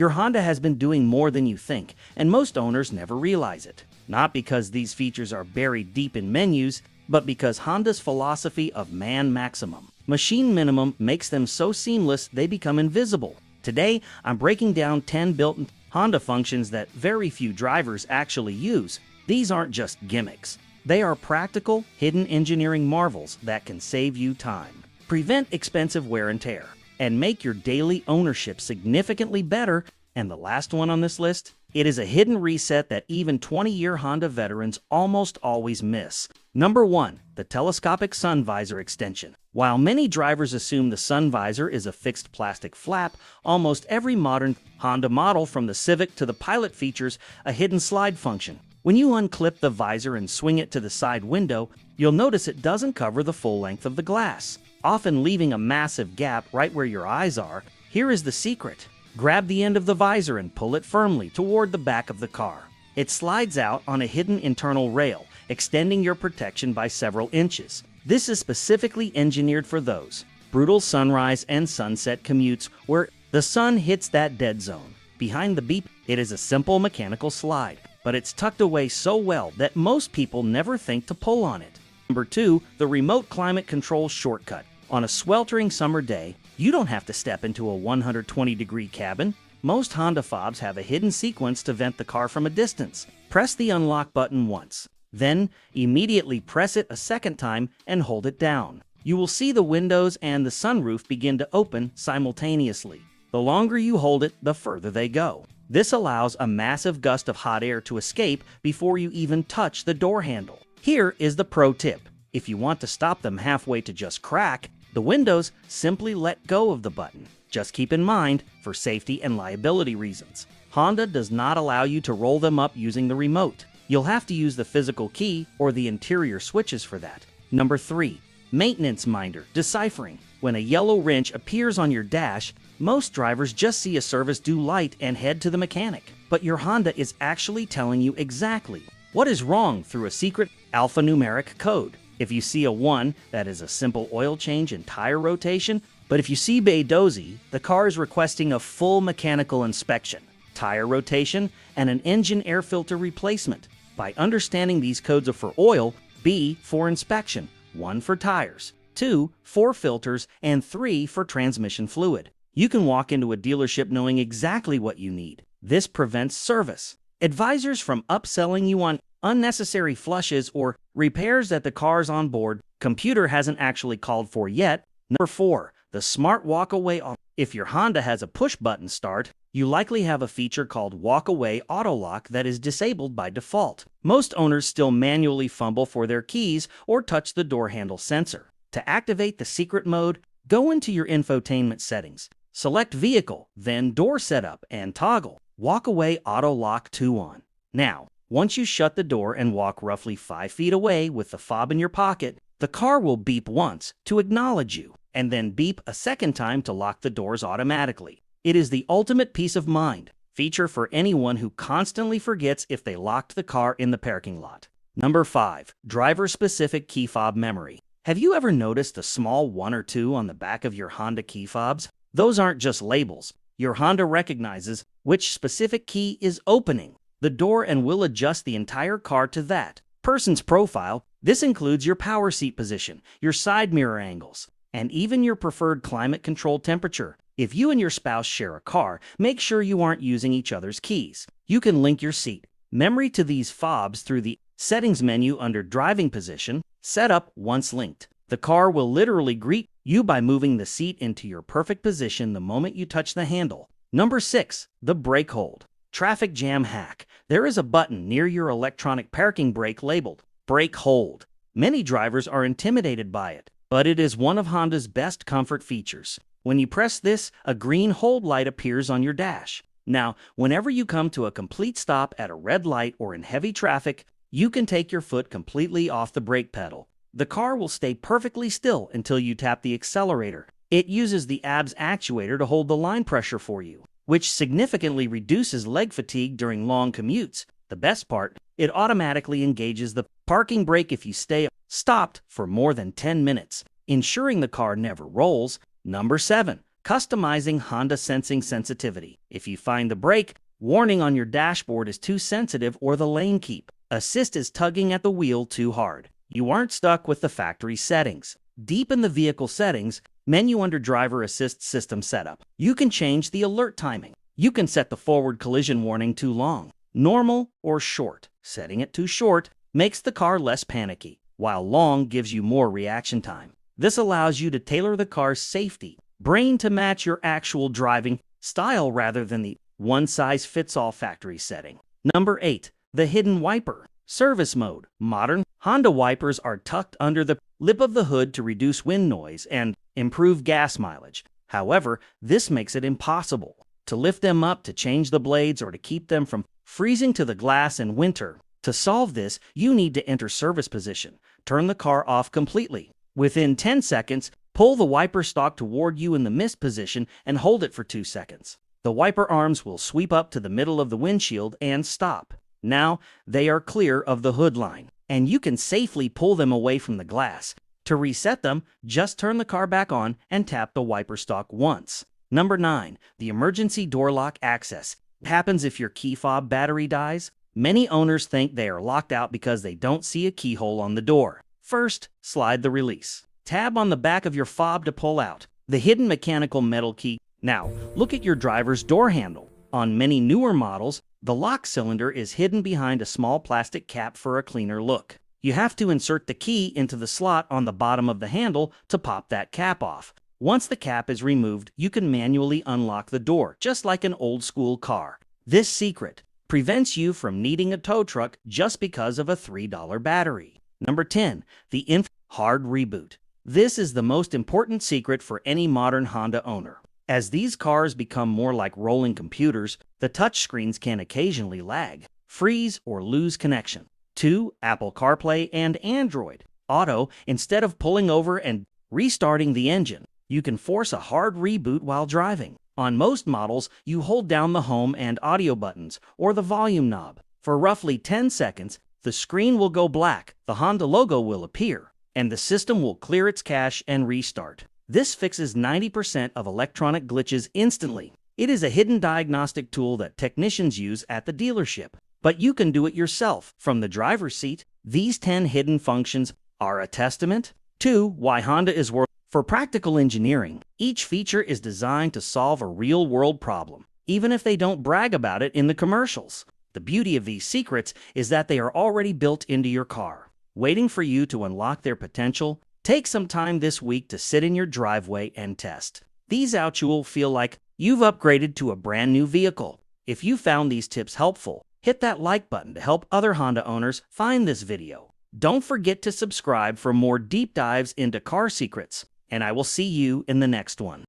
Your Honda has been doing more than you think, and most owners never realize it. Not because these features are buried deep in menus, but because Honda's philosophy of man maximum, machine minimum makes them so seamless they become invisible. Today, I'm breaking down 10 built-in Honda functions that very few drivers actually use. These aren't just gimmicks. They are practical, hidden engineering marvels that can save you time, prevent expensive wear and tear, and make your daily ownership significantly better. And the last one on this list? It is a hidden reset that even 20-year Honda veterans almost always miss. Number 1. The telescopic sun visor extension. While many drivers assume the sun visor is a fixed plastic flap, almost every modern Honda model from the Civic to the Pilot features a hidden slide function. When you unclip the visor and swing it to the side window, you'll notice it doesn't cover the full length of the glass, often leaving a massive gap right where your eyes are. Here is the secret. Grab the end of the visor and pull it firmly toward the back of the car. It slides out on a hidden internal rail, extending your protection by several inches. This is specifically engineered for those brutal sunrise and sunset commutes where the sun hits that dead zone. Behind the beep, it is a simple mechanical slide, but it's tucked away so well that most people never think to pull on it. Number 2, the remote climate control shortcut. On a sweltering summer day, you don't have to step into a 120-degree cabin. Most Honda fobs have a hidden sequence to vent the car from a distance. Press the unlock button once, then immediately press it a second time and hold it down. You will see the windows and the sunroof begin to open simultaneously. The longer you hold it, the further they go. This allows a massive gust of hot air to escape before you even touch the door handle. Here is the pro tip. If you want to stop them halfway to just crack the windows, simply let go of the button. Just keep in mind, for safety and liability reasons, Honda does not allow you to roll them up using the remote. You'll have to use the physical key or the interior switches for that. Number 3. Maintenance minder deciphering. When a yellow wrench appears on your dash, most drivers just see a service due light and head to the mechanic. But your Honda is actually telling you exactly what is wrong through a secret alphanumeric code. If you see a 1, that is a simple oil change and tire rotation. But if you see Dozy, the car is requesting a full mechanical inspection, tire rotation, and an engine air filter replacement. By understanding these codes are for oil, B for inspection, 1 for tires, 2 for filters, and 3 for transmission fluid, you can walk into a dealership knowing exactly what you need. This prevents service advisors from upselling you on unnecessary flushes or repairs that the car's onboard computer hasn't actually called for yet. Number 4. The smart walk-away auto. If your Honda has a push-button start, you likely have a feature called walk-away auto lock that is disabled by default. Most owners still manually fumble for their keys or touch the door handle sensor. To activate the secret mode, go into your infotainment settings, select Vehicle, then Door Setup, and toggle Walk-away auto lock 2 on. Now, once you shut the door and walk roughly 5 feet away with the fob in your pocket, the car will beep once to acknowledge you, and then beep a second time to lock the doors automatically. It is the ultimate peace of mind feature for anyone who constantly forgets if they locked the car in the parking lot. Number 5. Driver-specific key fob memory. Have you ever noticed a small 1 or 2 on the back of your Honda key fobs? Those aren't just labels. Your Honda recognizes which specific key is opening the door and will adjust the entire car to that person's profile. This includes your power seat position, your side mirror angles, and even your preferred climate control temperature. If you and your spouse share a car, make sure you aren't using each other's keys. You can link your seat memory to these fobs through the Settings menu under Driving Position. Setup. Once linked, the car will literally greet you by moving the seat into your perfect position the moment you touch the handle. Number 6. The brake hold. Traffic jam hack. There is a button near your electronic parking brake labeled Brake Hold. Many drivers are intimidated by it, but it is one of Honda's best comfort features. When you press this, a green hold light appears on your dash. Now, whenever you come to a complete stop at a red light or in heavy traffic, you can take your foot completely off the brake pedal. The car will stay perfectly still until you tap the accelerator. It uses the ABS actuator to hold the line pressure for you, which significantly reduces leg fatigue during long commutes. The best part, it automatically engages the parking brake if you stay stopped for more than 10 minutes, ensuring the car never rolls. Number 7. Customizing Honda sensing sensitivity. If you find the brake warning on your dashboard is too sensitive or the lane keep assist is tugging at the wheel too hard, you aren't stuck with the factory settings. Deep in the vehicle settings menu under Driver Assist System Setup, you can change the alert timing. You can set the forward collision warning too long, normal, or short. Setting it too short makes the car less panicky, while long gives you more reaction time. This allows you to tailor the car's safety brain to match your actual driving style rather than the one-size-fits-all factory setting. Number 8. The hidden wiper. Service mode. Modern Honda wipers are tucked under the lip of the hood to reduce wind noise and improve gas mileage. However, this makes it impossible to lift them up to change the blades or to keep them from freezing to the glass in winter. To solve this, you need to enter service position. Turn the car off completely. Within 10 seconds, pull the wiper stalk toward you in the mist position and hold it for 2 seconds. The wiper arms will sweep up to the middle of the windshield and stop. Now, they are clear of the hood line, and you can safely pull them away from the glass. To reset them, just turn the car back on and tap the wiper stalk once. Number 9. The emergency door lock access. It happens if your key fob battery dies. Many owners think they are locked out because they don't see a keyhole on the door. First, slide the release tab on the back of your fob to pull out the hidden mechanical metal key. Now, look at your driver's door handle. On many newer models, the lock cylinder is hidden behind a small plastic cap for a cleaner look. You have to insert the key into the slot on the bottom of the handle to pop that cap off. Once the cap is removed, you can manually unlock the door, just like an old-school car. This secret prevents you from needing a tow truck just because of a $3 battery. Number 10. The hard reboot. This is the most important secret for any modern Honda owner. As these cars become more like rolling computers, the touchscreens can occasionally lag, freeze, or lose connection to Apple CarPlay and Android Auto. Instead of pulling over and restarting the engine, you can force a hard reboot while driving. On most models, you hold down the home and audio buttons or the volume knob. For roughly 10 seconds, the screen will go black, the Honda logo will appear, and the system will clear its cache and restart. This fixes 90% of electronic glitches instantly. It is a hidden diagnostic tool that technicians use at the dealership, but you can do it yourself from the driver's seat. These 10 hidden functions are a testament to why Honda is worth. For practical engineering, each feature is designed to solve a real-world problem, even if they don't brag about it in the commercials. The beauty of these secrets is that they are already built into your car, waiting for you to unlock their potential. Take some time this week to sit in your driveway and test these out. You will feel like you've upgraded to a brand new vehicle. If you found these tips helpful, hit that like button to help other Honda owners find this video. Don't forget to subscribe for more deep dives into car secrets, and I will see you in the next one.